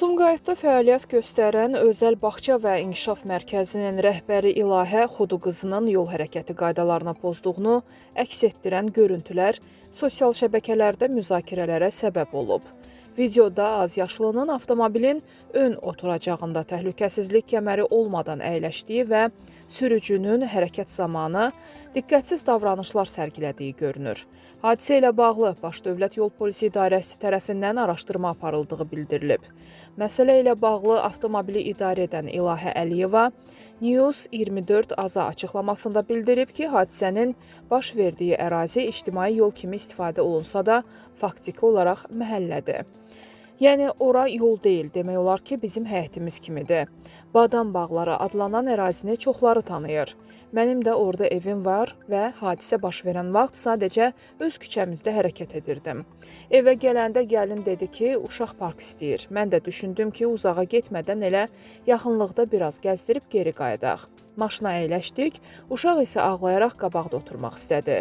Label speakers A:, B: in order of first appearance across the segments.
A: Sumqayıtda fəaliyyət göstərən Özəl Bağça və İnkişaf Mərkəzinin rəhbəri İlahə Xuduqızının yol hərəkəti qaydalarına pozduğunu əks etdirən görüntülər sosial şəbəkələrdə müzakirələrə səbəb olub. Videoda azyaşlının avtomobilin ön oturacağında təhlükəsizlik kəməri olmadan əyləşdiyi və sürücünün hərəkət zamanı diqqətsiz davranışlar sərgilədiyi görünür. Hadisə ilə bağlı Baş Dövlət Yol Polisi İdarəsi tərəfindən araşdırma aparıldığı bildirilib. Məsələ ilə bağlı avtomobili idarə edən İlahə Əliyeva News 24 AZA açıqlamasında bildirib ki, hadisənin baş verdiyi ərazi ictimai yol kimi istifadə olunsa da, faktiki olaraq məhəllədir. Yəni, ora yol deyil, demək olar ki, bizim həyətimiz kimidir. Badam bağları adlanan ərazini çoxları tanıyır. Mənim də orada evim var və hadisə baş verən vaxt sadəcə öz küçəmizdə hərəkət edirdim. Evə gələndə gəlin dedi ki, uşaq park istəyir. Mən də düşündüm ki, uzağa getmədən elə yaxınlıqda biraz gəzdirib geri qayıdaq. Maşına əyləşdik, uşaq isə ağlayaraq qabaqda oturmaq istədi.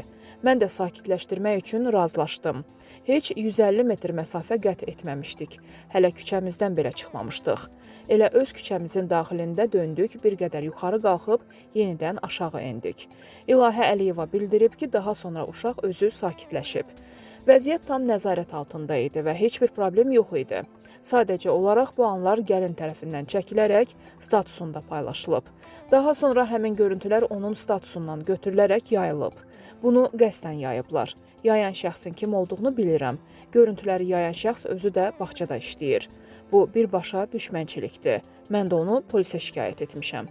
A: Mən də sakitləşdirmək üçün razılaşdım. Heç 150 metr məsafə qət etməmişdik. Hələ küçəmizdən belə çıxmamışdıq. Elə öz küçəmizin daxilində döndük, bir qədər yuxarı qalxıb yenidən aşağı endik. İlahə Əliyeva bildirib ki, daha sonra uşaq özü sakitləşib. Vəziyyət tam nəzarət altında idi və heç bir problem yox idi. Sadəcə olaraq bu anlar gəlin tərəfindən çəkilərək statusunda paylaşılıb. Daha sonra həmin görüntülər onun statusundan götürülərək yayılıb. Bunu qəsdən yayıblar. Yayan şəxsin kim olduğunu bilirəm. Görüntüləri yayan şəxs özü də bağçada işləyir. Bu birbaşa düşmənçilikdir. Mən də onu polisə şikayət etmişəm.